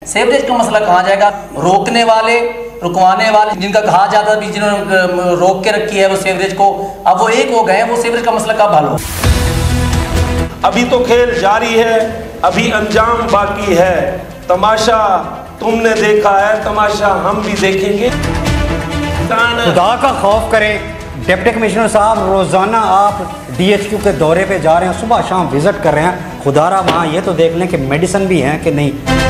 Sewerage کا مسئلہ کہاں جائے گا؟ روکنے والے، رکوانے والے جن کا کہا جاتا ہے جنہوں نے روک کے رکھی ہے وہ سیوریج کو، اب وہ ایک ہو گئے ہیں، وہ سیوریج کا مسئلہ کب حل ہو؟ ابھی تو کھیل جاری ہے، ابھی انجام باقی ہے، تماشا تم نے دیکھا ہے، تماشا ہم بھی دیکھیں گے۔ خدا کا خوف کریں ڈپٹی کمشنر صاحب، روزانہ آپ ڈی ایچ کیو کے دورے پہ جا رہے ہیں، صبح شام وزٹ کر رہے ہیں، خدا را وہاں یہ تو دیکھ لیں کہ میڈیسن بھی ہیں کہ نہیں۔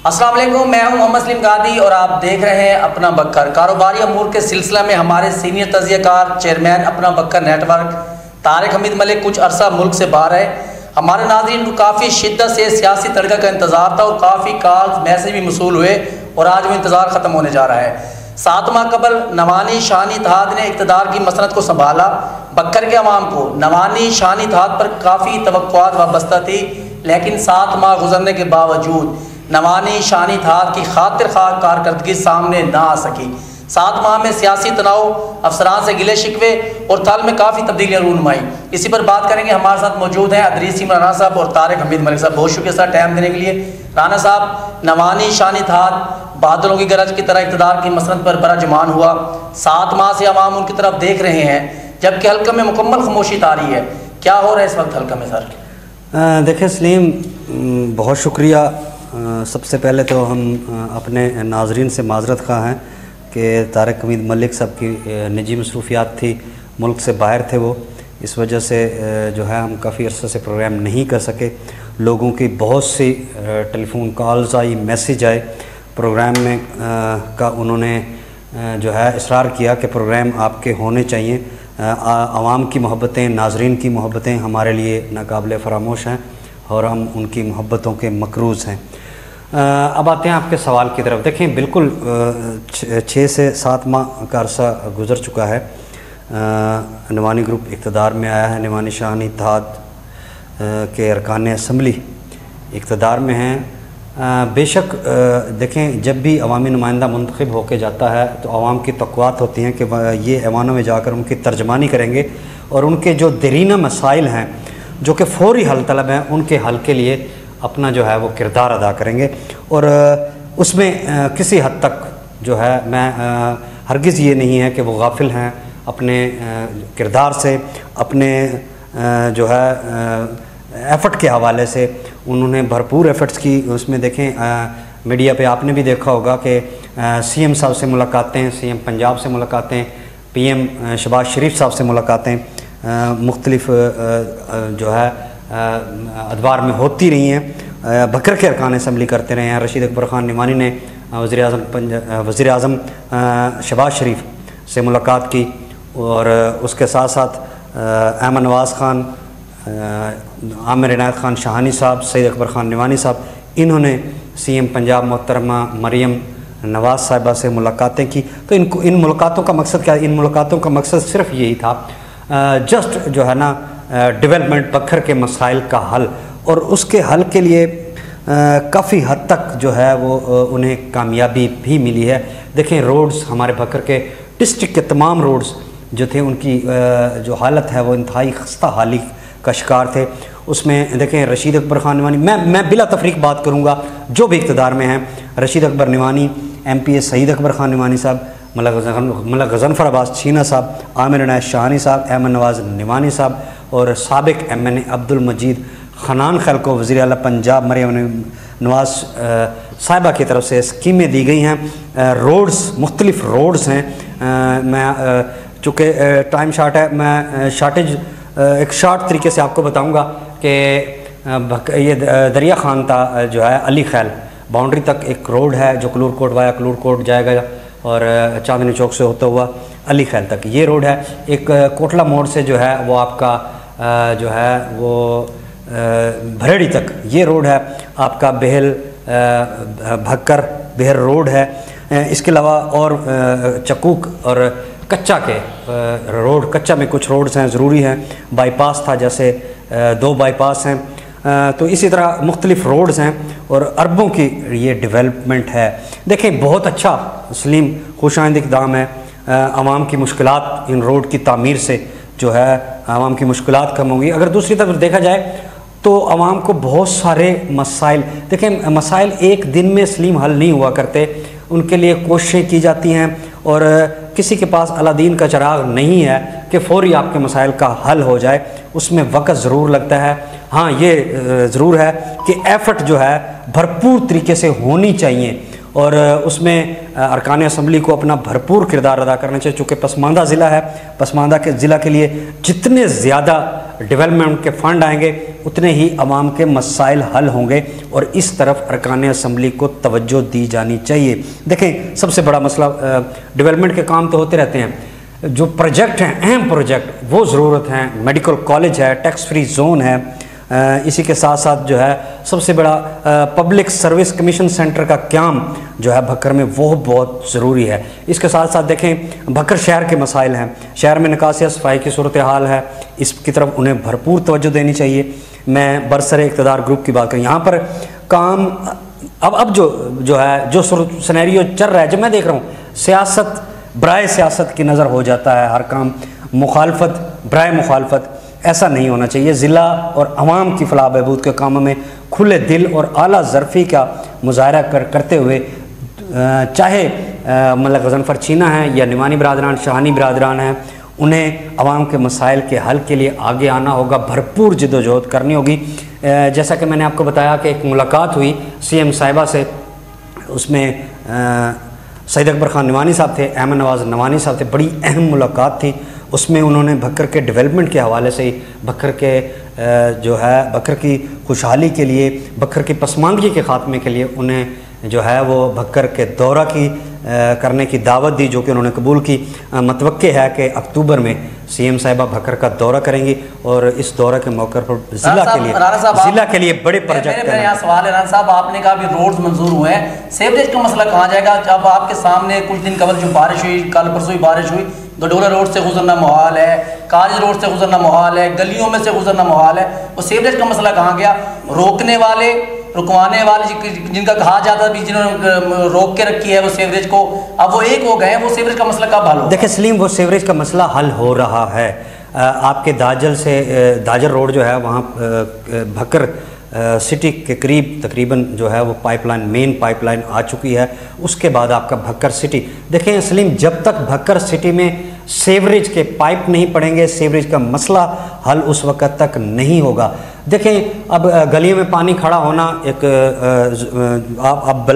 السلام علیکم، میں ہوں محمد سلیم گادی اور آپ دیکھ رہے ہیں اپنا بکر۔ کاروباری امور کے سلسلہ میں ہمارے سینئر تجزیہ کار چیئرمین اپنا بکر نیٹ ورک طارق حمید ملک کچھ عرصہ ملک سے باہر ہے۔ ہمارے ناظرین کو کافی شدت سے سیاسی تڑکا کا انتظار تھا اور کافی کالز میسیج بھی موصول ہوئے اور آج وہ انتظار ختم ہونے جا رہا ہے۔ 7 ماہ قبل نوانی شاہین اتحاد نے اقتدار کی مسند کو سنبھالا۔ بکر کے عوام کو نوانی شاہین اتحاد پر کافی توقعات وابستہ تھی، لیکن 7 ماہ گزرنے کے باوجود نوانی شاہین اتحاد کی خاطر خواہ کارکردگی سامنے نہ آ سکی۔ 7 ماہ میں سیاسی تناؤ، افسران سے گلے شکوے اور تھل میں کافی تبدیلیاں رونمائی۔ اسی پر بات کریں گے۔ ہمارے ساتھ موجود ہیں ادریس سیم رانا صاحب اور طارق حمید ملک صاحب۔ بہت شکریہ سر ٹائم دینے کے لیے۔ رانا صاحب، نوانی شاہین اتحاد بادلوں کی گرج کی طرح اقتدار کی مسند پر برجمان ہوا۔ 7 ماہ سے عوام ان کی طرف دیکھ رہے ہیں جبکہ حلقہ میں مکمل خاموشی طاری ہے۔ کیا ہو رہا ہے اس وقت حلقہ میں سر؟ دیکھیں سلیم، بہت شکریہ۔ سب سے پہلے تو ہم اپنے ناظرین سے معذرت خواہ ہیں کہ طارق حمید ملک صاحب کی نجی مصروفیات تھی، ملک سے باہر تھے وہ، اس وجہ سے جو ہے ہم کافی عرصے سے پروگرام نہیں کر سکے۔ لوگوں کی بہت سی ٹیلی فون کالز آئی، میسیج آئے پروگرام میں کا، انہوں نے جو ہے اصرار کیا کہ پروگرام آپ کے ہونے چاہیے۔ عوام کی محبتیں، ناظرین کی محبتیں ہمارے لیے ناقابل فراموش ہیں اور ہم ان کی محبتوں کے مقروض ہیں۔ اب آتے ہیں آپ کے سوال کی طرف۔ دیکھیں بالکل 6 سے 7 ماہ کا عرصہ گزر چکا ہے، نوانی گروپ اقتدار میں آیا ہے، نوانی شاہین اتحاد کے ارکان اسمبلی اقتدار میں ہیں۔ بے شک دیکھیں جب بھی عوامی نمائندہ منتخب ہو کے جاتا ہے تو عوام کی توقعات ہوتی ہیں کہ یہ ایوانوں میں جا کر ان کی ترجمانی کریں گے اور ان کے جو دیرینہ مسائل ہیں جو کہ فوری حل طلب ہیں ان کے حل کے لیے اپنا جو ہے وہ کردار ادا کریں گے، اور اس میں کسی حد تک جو ہے میں ہرگز یہ نہیں ہے کہ وہ غافل ہیں اپنے کردار سے، اپنے جو ہے ایفرٹ کے حوالے سے انہوں نے بھرپور ایفرٹس کی۔ اس میں دیکھیں میڈیا پہ آپ نے بھی دیکھا ہوگا کہ سی ایم صاحب سے ملاقاتیں، سی ایم پنجاب سے ملاقاتیں، پی ایم شہباز شریف صاحب سے ملاقاتیں مختلف جو ہے ادوار میں ہوتی رہی ہیں۔ بکر کے ارکان اسمبلی کرتے رہے ہیں۔ رشید اکبر خان نعمانی نے وزیر اعظم شہباز شریف سے ملاقات کی اور اس کے ساتھ ساتھ احمد نواز خان، عامر عنایت خان شاہانی صاحب، سید اکبر خان نعمانی صاحب، انہوں نے سی ایم پنجاب محترمہ مریم نواز صاحبہ سے ملاقاتیں کی۔ تو ان ملاقاتوں کا مقصد کیا؟ ان ملاقاتوں کا مقصد صرف یہی تھا جسٹ جو ہے نا ڈیولپمنٹ، بکر کے مسائل کا حل، اور اس کے حل کے لیے کافی حد تک جو ہے وہ انہیں کامیابی بھی ملی ہے۔ دیکھیں روڈز، ہمارے بکر کے ڈسٹرکٹ کے تمام روڈز جو تھے ان کی جو حالت ہے وہ انتہائی خستہ حالی کا شکار تھے۔ اس میں دیکھیں رشید اکبر خان نعمانی، میں بلا تفریق بات کروں گا جو بھی اقتدار میں ہیں، رشید اکبر نعمانی، ایم پی اے سعید اکبر خان نعمانی صاحب، ملک غضنفر عباس چینہ صاحب، عامر عنایت شاہانی صاحب، احمد نواز نعمانی صاحب اور سابق ایم این اے عبد المجید خنان خیل کو وزیر اعلیٰ پنجاب مریم نواز صاحبہ کی طرف سے اسکیمیں دی گئی ہیں۔ روڈز، مختلف روڈز ہیں۔ میں چونکہ ٹائم شارٹ ہے، میں ایک شارٹ طریقے سے آپ کو بتاؤں گا کہ یہ دریا خان تا جو ہے علی خیل باؤنڈری تک ایک روڈ ہے جو کلور کوٹ وایا کلور کوٹ جائے گا اور چاندنی چوک سے ہوتا ہوا علی خیل تک یہ روڈ ہے۔ ایک کوٹلہ موڑ سے جو ہے وہ آپ کا جو ہے وہ بھریڑی تک یہ روڈ ہے آپ کا بہل بھکر بہر روڈ ہے۔ اس کے علاوہ اور چکوک اور कच्चा के रोड, कच्चा में कुछ रोड्स हैं ज़रूरी हैं, बाईपास था जैसे 2 बाईपास हैं, तो इसी तरह मुख्तलिफ़ रोड्स हैं और अरबों की ये डेवलपमेंट है। देखें बहुत अच्छा सलीम खुशाइंद इक़दाम है, आवाम की मुश्किलात इन रोड की तामीर से जो है आवाम की मुश्किलात कम होंगी। अगर दूसरी तरफ देखा जाए तो आवाम को बहुत सारे मसाइल, देखें मसाइल एक दिन में सलीम हल नहीं हुआ करते, उनके लिए कोशिशें की जाती हैं और किसी के पास अलादीन का चिराग नहीं है कि फ़ौरी आपके मसाइल का हल हो जाए, उसमें वक्त ज़रूर लगता है। हाँ ये ज़रूर है कि एफ़र्ट जो है भरपूर तरीके से होनी चाहिए और उसमें अरकान असम्बली को अपना भरपूर किरदार अदा करना चाहिए। चूँकि पसमानदा ज़िला है, पसमानदा के ज़िला के लिए जितने ज़्यादा डेवलपमेंट के फ़ंड आएंगे उतने ही आवाम के मसाइल हल होंगे और इस तरफ अरकान असम्बली को तवज्जो दी जानी चाहिए। देखें सबसे बड़ा मसला डेवलपमेंट के काम तो होते रहते हैं, जो प्रोजेक्ट हैं अहम प्रोजेक्ट वो ज़रूरत हैं, मेडिकल कॉलेज है, टैक्स फ्री जोन है, इसी के साथ साथ जो है सबसे बड़ा पब्लिक सर्विस कमीशन सेंटर का क़याम जो है भक्कर में वो बहुत ज़रूरी है। इसके साथ साथ देखें भक्कर शहर के मसाइल हैं, शहर में निकासी सफाई की सूरत हाल है, इसकी तरफ उन्हें भरपूर तवज्जो देनी चाहिए। मैं बरसरे इक़्तिदार ग्रुप की बात करूँ, यहाँ पर काम अब जो है जो सिनेरियो चल रहा है, जब मैं देख रहा हूँ सियासत बराए सियासत की नज़र हो जाता है हर काम, मुखालफत बराए मुखालफत, ऐसा नहीं होना चाहिए। ज़िला और आवाम की फलाह बहबूद के कामों में खुले दिल और आला ज़रफ़ी का मुज़ाहरा करते हुए चाहे मतलब गज़नफ़र चीना है या निमानी बरादरान, शाहानी बरादरान हैं, उन्हें आवाम के मसाइल के हल के लिए आगे आना होगा, भरपूर जद्दोजहद करनी होगी। जैसा कि मैंने आपको बताया कि एक मुलाकात हुई CM साहिबा से, उसमें सईद अकबर ख़ान नवानी साहब थे, अहमद नवाज़ नवानी साहब थे, बड़ी अहम मुलाकात थी। उसमें उन्होंने भक्कर के डेवलपमेंट के हवाले से ही भक्कर के जो है भक्कर की खुशहाली के लिए, भक्कर की पसमानदगी के ख़ात्मे के लिए उन्हें जो है वो भक्कर के दौरा की करने की दावत दी, जो कि उन्होंने कबूल की। मतवक्के है कि अक्टूबर में CM साहिबा भक्कर का दौरा करेंगी और इस दौरे के मौके पर ज़िला के लिए बड़े प्रोजेक्ट हैं। यहाँ सवाल है राना साहब, आपने कहा अभी रोड्स मंजूर हुए हैं, सीवरेज का मसला कहाँ जाएगा? जब आपके सामने कुछ दिन कबल जो बारिश हुई, कल परसों बारिश हुई, गडोला रोड से गुजरना मुहाल है, काज रोड से गुजरना मुहाल है, गलियों में से गुजरना मुहाल है, वो सीवरेज का मसला कहाँ गया? रोकने वाले रुकवाने वाले जिनका कहा जाता है जिन्होंने रोक के रखी है वो सीवरेज को, अब वो एक हो गए हैं, वो सीवरेज का मसला कब हल होगा? देखिए सलीम, वो सीवरेज का मसला हल हो रहा है। आपके दाजर रोड जो है वहाँ भक्कर सिटी के करीब तकरीबन जो है वो पाइपलाइन, मेन पाइपलाइन आ चुकी है। उसके बाद आपका भक्कर सिटी, देखें सलीम, जब तक भक्कर सिटी में सीवरेज के पाइप नहीं पड़ेंगे, सीवरेज का मसला हल उस वक़्त तक नहीं होगा। देखें अब गलियों में पानी खड़ा होना एक आप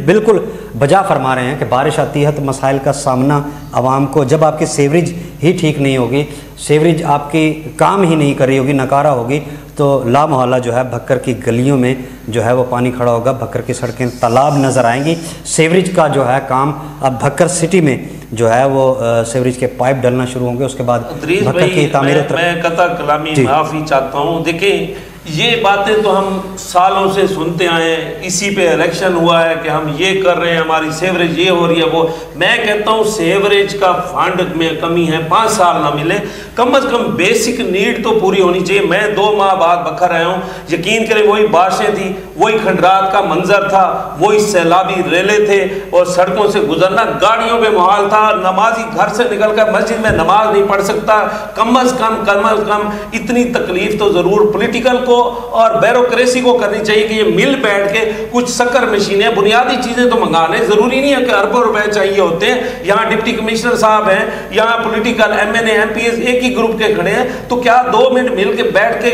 बिल्कुल बजा फरमा रहे हैं कि बारिश आती है तो मसाइल का सामना आवाम को, जब आपकी सीवरेज ही ठीक नहीं होगी, सीवरेज आपकी काम ही नहीं कर रही होगी, नकारा होगी, तो लामहला जो है भक्कर की गलियों में जो है वो पानी खड़ा होगा, भक्कर की सड़कें तालाब नज़र आएंगी। सीवरेज का जो है काम अब भक्कर सिटी में जो है वो सीवरेज के पाइप डलना शुरू होंगे, उसके बाद भक्कर की तामीर। मैं कता कलामी माफ़ी चाहता हूँ। देखिए ये बातें तो हम सालों से सुनते आए हैं, इसी पे इलेक्शन हुआ है कि हम ये कर रहे हैं, हमारी सेवरेज ये हो रही है वो। मैं कहता हूँ सेवरेज का फंड में कमी है, 5 साल ना मिले, कम से कम बेसिक नीड तो पूरी होनी चाहिए। मैं 2 माह बाद बखर आया हूँ, यकीन करें वही बारिशें थी, वही खंडरात का मंजर था, वही सैलाबी रेले थे और सड़कों से गुजरना गाड़ियों पे मुहाल था। नमाजी घर से निकल कर मस्जिद में नमाज नहीं पढ़ सकता। कम अज कम इतनी तकलीफ तो ज़रूर पॉलिटिकल को और ब्यूरोक्रेसी को करनी चाहिए कि ये मिल बैठ के कुछ शक्कर मशीनें, बुनियादी चीजें तो मंगा लें। जरूरी नहीं है कि अरबों रुपए चाहिए होते हैं। यहाँ डिप्टी कमिश्नर साहब हैं, यहाँ पॉलिटिकल MNA MPs एक ही ग्रुप के खड़े हैं, तो क्या 2 मिनट मिल के बैठ के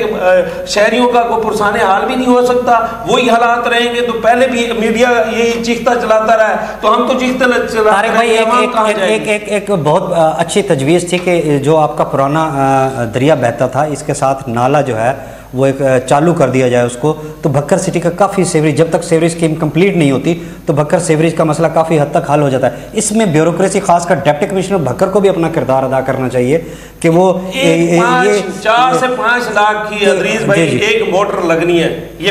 शहरियों का कोई पुरसाने हाल भी नहीं हो सकता? वही हालात रहेंगे तो पहले भी मीडिया यही चीखता चलाता रहा है, तो हम तो चीखते तारिक भाई एक बहुत अच्छी तजवीज़ थी कि जो आपका पुराना दरिया बहता था, इसके साथ नाला जो है वो एक चालू कर दिया जाए उसको, तो भक्कर सिटी का काफ़ी सीवरेज, जब तक सीवरेज स्कीम कंप्लीट नहीं होती तो भक्कर सीवरेज का मसला काफ़ी हद तक हल हो जाता है। इसमें ब्यूरोक्रेसी, खासकर डिप्टी कमिश्नर भक्कर को भी अपना किरदार अदा करना चाहिए कि वो ये 4 से 5 लाख की अदरीज भाई एक मोटर लगनी है, ये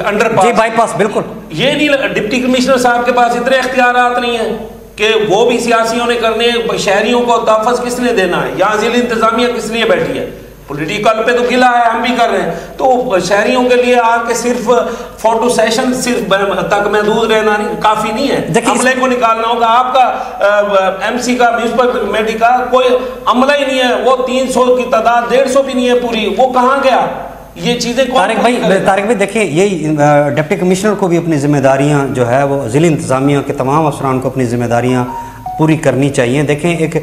अंडरपास बाईपास, बिल्कुल ये नहीं, डिप्टी कमिश्नर साहब के पास इतने इख्तियारात नहीं है। کہ وہ بھی سیاسیوں نے کرنے ہیں، شہریوں کو تحفظ کس نے دینا ہے، یہاں ضلع انتظامیہ کس لیے بیٹھی ہے، پولیٹیکل پہ تو گلا ہے، ہم بھی کر رہے ہیں، تو شہریوں کے لیے آ کے صرف فوٹو سیشن صرف تک محدود رہنا کافی نہیں ہے، عملے کو نکالنا ہوگا۔ آپ کا ایم سی کا میونسپل کمیٹی کا کوئی عملہ ہی نہیں ہے، وہ 300 کی تعداد 150 بھی نہیں ہے پوری، وہ کہاں گیا؟ یہ چیزیں طارق بھائی دیکھیں، یہی ڈپٹی کمشنر کو بھی اپنی ذمہ داریاں جو ہے وہ ضلع انتظامیہ کے تمام افسران کو اپنی ذمہ داریاں پوری کرنی چاہیے۔ دیکھیں ایک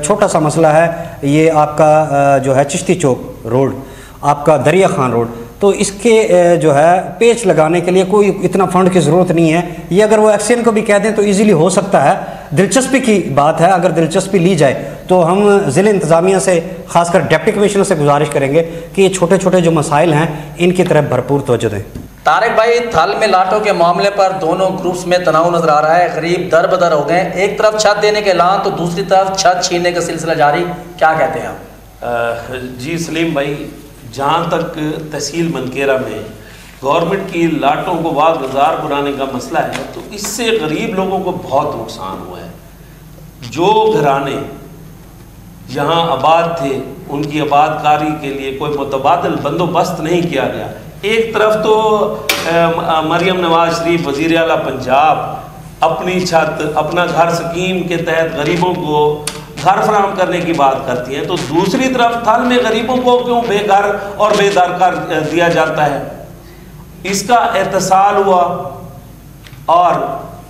چھوٹا سا مسئلہ ہے، یہ آپ کا جو ہے چشتی چوک روڈ، آپ کا دریا خان روڈ، تو اس کے جو ہے پیچ لگانے کے لیے کوئی اتنا فنڈ کی ضرورت نہیں ہے، یہ اگر وہ ایکسین کو بھی کہہ دیں تو ایزیلی ہو سکتا ہے۔ دلچسپی کی بات ہے، اگر دلچسپی لی جائے تو ہم ضلع انتظامیہ سے خاص کر ڈپٹی کمشنر سے گزارش کریں گے کہ یہ چھوٹے چھوٹے جو مسائل ہیں ان کی طرف بھرپور توجہ دیں۔ طارق بھائی، تھل میں لاٹوں کے معاملے پر دونوں گروپس میں تناؤ نظر آ رہا ہے، غریب در بدر ہو گئے، ایک طرف چھت دینے کے اعلان تو دوسری طرف چھت چھیننے کا سلسلہ جاری، کیا کہتے ہیں آپ؟ جی سلیم بھائی، جہاں تک تحصیل منکیرہ میں گورنمنٹ کی لاٹوں کو واگزار بنانے کا مسئلہ ہے تو اس سے غریب لوگوں کو بہت نقصان ہوا ہے۔ جو گھرانے یہاں آباد تھے ان کی آباد کاری کے لیے کوئی متبادل بندوبست نہیں کیا گیا۔ ایک طرف تو مریم نواز شریف وزیر اعلیٰ پنجاب اپنی چھت اپنا گھر اسکیم کے تحت غریبوں کو گھر فراہم کرنے کی بات کرتی ہیں، تو دوسری طرف تھل میں غریبوں کو کیوں بے گھر اور بے در کر دیا جاتا ہے؟ اس کا احتسال ہوا اور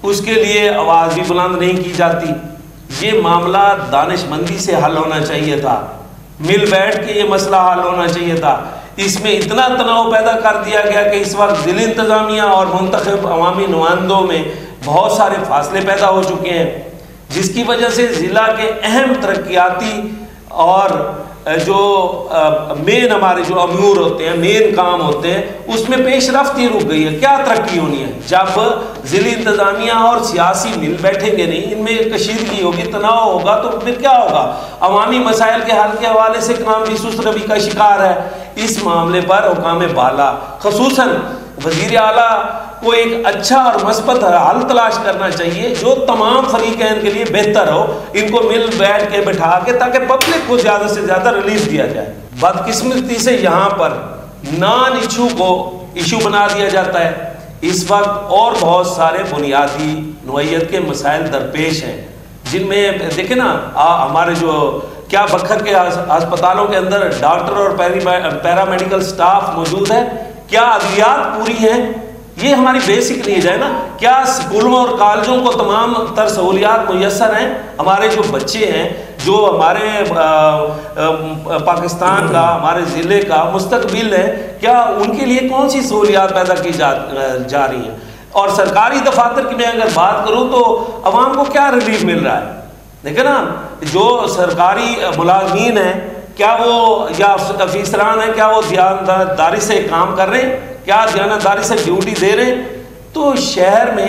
اس کے لیے آواز بھی بلند نہیں کی جاتی۔ یہ معاملہ دانش مندی سے حل ہونا چاہیے تھا، مل بیٹھ کے یہ مسئلہ حل ہونا چاہیے تھا۔ اس میں اتنا تناؤ پیدا کر دیا گیا کہ اس وقت ضلع انتظامیہ اور منتخب عوامی نمائندوں میں بہت سارے فاصلے پیدا ہو چکے ہیں، جس کی وجہ سے ضلع کے اہم ترقیاتی اور جو مین ہمارے جو امور ہوتے ہیں، مین کام ہوتے ہیں، اس میں پیش رفت ہی رک گئی ہے۔ کیا ترقی ہونی ہے جب ضلع انتظامیہ اور سیاسی مل بیٹھیں گے نہیں، ان میں کشیدگی ہوگی، تناؤ ہوگا، تو پھر کیا ہوگا؟ عوامی مسائل کے حل کے حوالے سے کام بھی سست روی کا شکار ہے۔ اس معاملے پر حکام بالا خصوصاً وزیر اعلیٰ کو ایک اچھا اور مثبت حل تلاش کرنا چاہیے جو تمام فریقین کے لیے بہتر ہو، ان کو مل بیٹھ کے بٹھا کے تاکہ پبلک کو زیادہ سے زیادہ ریلیف دیا جائے۔ بدقسمتی سے یہاں پر نان ایشو کو ایشو بنا دیا جاتا ہے۔ اس وقت اور بہت سارے بنیادی نوعیت کے مسائل درپیش ہیں، جن میں دیکھیں نا ہمارے جو کیا بکھر کے ہسپتالوں کے اندر ڈاکٹر اور پیرامیڈیکل سٹاف موجود ہے، کیا ادویات پوری ہیں، یہ ہماری بیسک نیڈ ہے نا، کیا اسکولوں اور کالجوں کو تمام تر سہولیات میسر ہیں، ہمارے جو بچے ہیں جو ہمارے پاکستان کا ہمارے ضلع کا مستقبل ہے، کیا ان کے لیے کون سی سہولیات پیدا کی جا رہی ہیں؟ اور سرکاری دفاتر کی میں اگر بات کروں تو عوام کو کیا ریلیف مل رہا ہے؟ دیکھیں نا، جو سرکاری ملازمین ہیں کیا وہ یا افسران ہیں، کیا وہ دیانتداری سے کام کر رہے ہیں؟ کیا دیانتداری سے ڈیوٹی دے رہے ہیں؟ تو شہر میں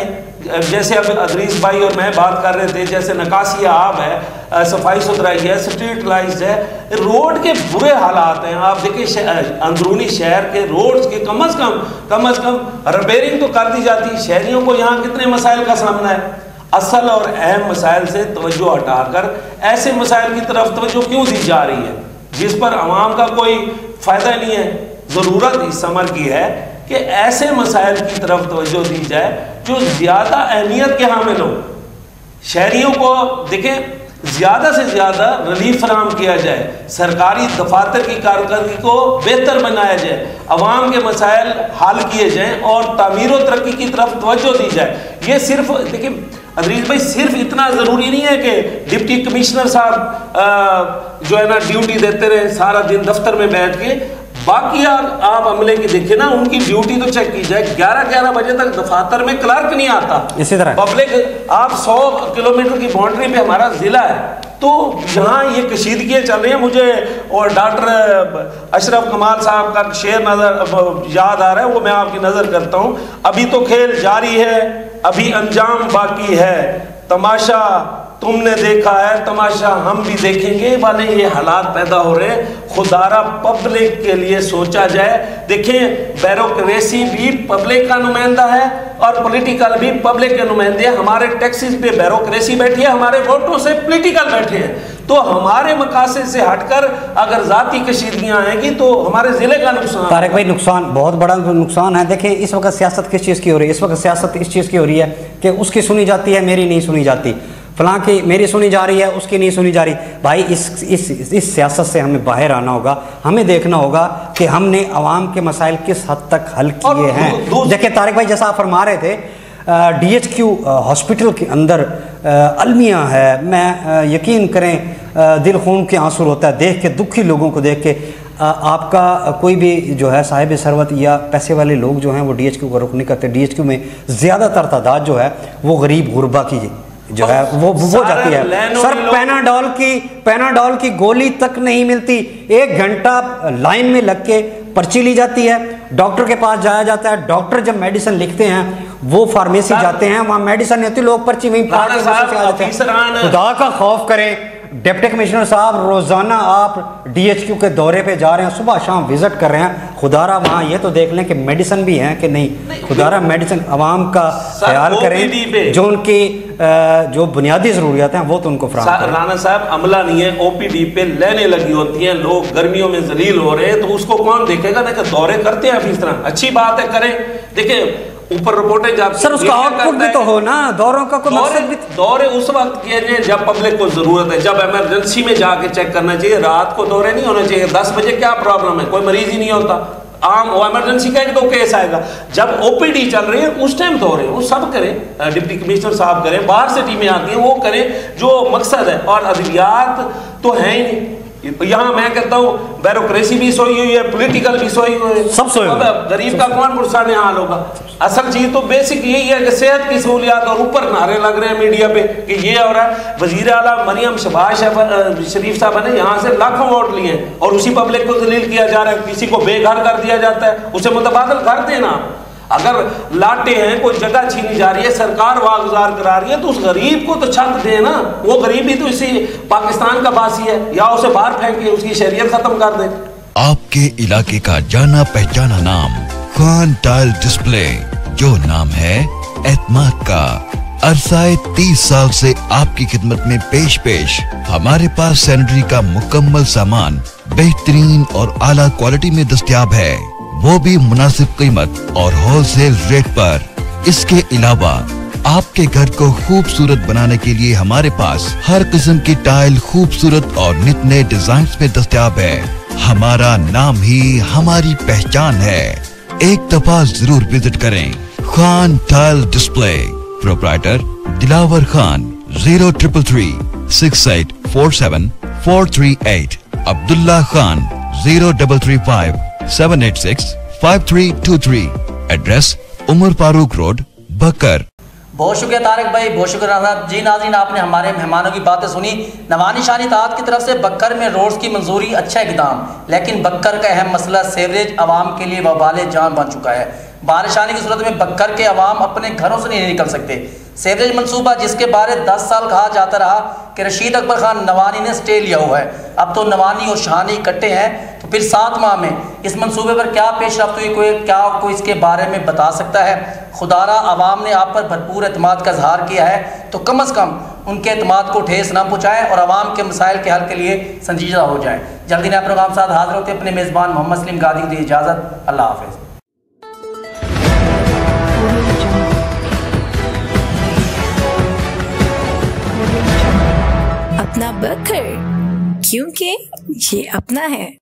جیسے اب ادریس بھائی اور میں بات کر رہے تھے، جیسے نکاسی آب ہے، صفائی ستھرائی ہے، اسٹریٹ لائٹس ہے، روڈ کے برے حالات ہیں۔ آپ دیکھیں اندرونی شہر کے روڈز کے کم از کم ریپیئرنگ تو کر دی جاتی، شہریوں کو یہاں کتنے مسائل کا سامنا ہے۔ اصل اور اہم مسائل سے توجہ ہٹا کر ایسے مسائل کی طرف توجہ کیوں دی جا رہی ہے جس پر عوام کا کوئی فائدہ نہیں ہے؟ ضرورت اس امر کی ہے کہ ایسے مسائل کی طرف توجہ دی جائے جو زیادہ اہمیت کے حامل ہوں۔ شہریوں کو دیکھیں زیادہ سے زیادہ ریلیف فراہم کیا جائے، سرکاری دفاتر کی کارکردگی کو بہتر بنایا جائے، عوام کے مسائل حل کیے جائیں اور تعمیر و ترقی کی طرف توجہ دی جائے۔ یہ صرف دیکھیں ادریس بھائی، صرف اتنا ضروری نہیں ہے کہ ڈپٹی کمشنر صاحب جو ہے نا ڈیوٹی دیتے رہے سارا دن دفتر میں بیٹھ کے، باقی آپ عملے کی دیکھیں نا، ان کی ڈیوٹی تو چیک کی جائے۔ 11 بجے تک دفاتر میں کلرک نہیں آتا، اسی طرح پبلک آپ 100 کلومیٹر کی باؤنڈری پہ ہمارا ضلع ہے، تو یہاں یہ کشیدگیاں چل رہی ہیں۔ مجھے اور ڈاکٹر اشرف کمال صاحب کا شعر یاد آ رہا ہے، وہ میں آپ کی نظر کرتا ہوں۔ ابھی تو کھیل جاری ہے، ابھی انجام باقی ہے، تماشا तुमने देखा है तमाशा, हम भी देखेंगे वाले ये हालात पैदा हो रहे हैं। खुदारा पब्लिक के लिए सोचा जाए। देखें, ब्यूरोक्रेसी भी पब्लिक का नुमाइंदा है और पॉलिटिकल भी पब्लिक के नुमाइंदे। हमारे टैक्सेस पे ब्यूरोक्रेसी बैठी है, हमारे वोटों से पॉलिटिकल बैठे हैं। तो हमारे मकासद से हटकर अगर जाती कशीदगियाँ आएंगी तो हमारे ज़िले का नुकसान। तारिक भाई, नुकसान बहुत बड़ा नुकसान है। देखिए, इस वक्त सियासत किस चीज़ की हो रही है? इस वक्त सियासत इस चीज़ की हो रही है कि उसकी सुनी जाती है, मेरी नहीं सुनी जाती, फलां की मेरी सुनी जा रही है, उसकी नहीं सुनी जा रही। भाई, इस सियासत से हमें बाहर आना होगा। हमें देखना होगा कि हमने आवाम के मसाइल किस हद तक हल किए हैं। देखिए तारिक भाई, जैसा आप फरमा रहे थे, DHQ हॉस्पिटल के अंदर अलमिया है। मैं यकीन करें, दिल खून के आंसू होता है देख के, दुखी लोगों को देख के। आपका कोई भी जो है साहिब सरवत या पैसे वाले लोग जो हैं वो DHQ का रुख नहीं करते। DHQ में ज़्यादातर तादाद जो है वो गरीब गुरबा की जो है वो जाती है। सर, पैनाडोल की गोली तक नहीं मिलती। 1 घंटा लाइन में लग के पर्ची ली जाती है, डॉक्टर के पास जाया जाता है। डॉक्टर जब मेडिसिन लिखते हैं वो फार्मेसी जाते हैं, वहाँ मेडिसिन नहीं होती, लोग पर्ची वहीं फाड़ के जाते हैं। खुदा का खौफ करें। डिप्टी कमिश्नर साहब, रोज़ाना आप DHQ के दौरे पे जा रहे हैं, सुबह शाम विजिट कर रहे हैं। खुदारा वहाँ ये तो देख लें कि मेडिसिन भी हैं कि नहीं। खुदारा मेडिसिन आवाम का ख्याल करें, जो उनकी जो बुनियादी ज़रूरियात हैं वो तो उनको फराहम करें। राना साहब, अमला नहीं है, OPD पे लाइनें लगी होती हैं, लोग गर्मियों में जलील हो रहे हैं, तो उसको कौन देखेगा? ना कि दौरे करते हैं इस तरह, अच्छी बात है, करें। देखिए, ऊपर रिपोर्टें जाती, सर उसका आउटपुट भी तो हो ना, दौरों का कोई मकसद भी। दौरे उस वक्त किए जाए जब पब्लिक को जरूरत है, जब इमरजेंसी में जाके चेक करना चाहिए। रात को दौरे नहीं होने चाहिए। 10 बजे क्या प्रॉब्लम है? कोई मरीज ही नहीं होता। आम वो इमरजेंसी का तो केस आएगा। जब OPD चल रही है उस टाइम दौरे वो सब करें, डिप्टी कमिश्नर साहब करें, बाहर से टीमें आती हैं वो करें जो मकसद है। और अद्वियात तो है ही नहीं यहाँ। मैं कहता हूँ ब्यूरोक्रेसी भी सोई हुई है, पॉलिटिकल भी सोई हुई है, सब सोए हुए। गरीब का कौन पुरसाने हाल होगा? असल चीज तो बेसिक यही है कि सेहत की सहूलियात, और ऊपर नारे लग रहे हैं मीडिया पे कि ये हो रहा है। वजीर आला मरियम शहबाज शरीफ साहब ने यहाँ से लाखों वोट लिए और उसी पब्लिक को जलील किया जा रहा है। किसी को बेघर कर दिया जाता है, उसे मुतबादल कर देना। अगर लाटे हैं, कोई जगह छीनी जा रही है, सरकार वागुजार करा रही है, तो उस गरीब को तो छत दे ना। वो गरीब ही तो इसी पाकिस्तान का बासी है, या उसे बाहर फेंके, उसकी शरीयत खत्म कर दे। आपके इलाके का जाना पहचाना नाम खान टाइल डिस्प्ले, जो नाम है एतमाद का। अरसाए 30 साल से आपकी खिदमत में पेश। हमारे पास सैनिटरी का मुकम्मल सामान बेहतरीन और आला क्वालिटी में दस्तयाब है, वो भी मुनासिब कीमत और होलसेल रेट पर। इसके अलावा आपके घर को खूबसूरत बनाने के लिए हमारे पास हर किस्म की टाइल खूबसूरत और नित नए डिजाइन में दस्तयाब है। हमारा नाम ही हमारी पहचान है। एक दफा जरूर विजिट करें। Khan tile display, proprietor Dilawar Khan, 0333 6847 438, Abdullah Khan 0335 786 5323, address Umar Farooq road, Bhakkar. बहुत शुक्रिया तारिक भाई, बहुत शुक्रिया आजाद जी। नाज़रीन, आपने हमारे मेहमानों की बातें सुनी। नवानी शानी ताद की तरफ से बक्कर में रोड्स की मंजूरी अच्छा इक़दाम, लेकिन बक्कर का अहम मसला सीवरेज आवाम के लिए वबाल जान बन चुका है। बारिश आने की सूरत में बक्कर के अवाम अपने घरों से नहीं निकल सकते। सीवरेज मनसूबा जिसके बारे 10 साल कहा जाता रहा कि रशीद अकबर खान नवानी ने स्टे लिया हुआ है, अब तो नवानी और शहानी इकट्ठे हैं, तो फिर 7 माह में इस मंसूबे पर क्या पेशरफ्त हुई, कोई इसके बारे में बता सकता है? खुदारा आवाम ने आप पर भरपूर एतमाद का इजहार किया है, तो कम अज़ कम उनके एतमाद को ठेस न पहुँचाएँ और आवाम के मसाइल के हल के लिए संजीदा हो जाएँ। जल्दी नए प्रोग्राम साथ हाजिर होते अपने मेज़बान मोहम्मद सलीम गादी को दी इजाज़त। अल्लाह हाफ़िज़। अपना बकर, क्योंकि ये अपना है।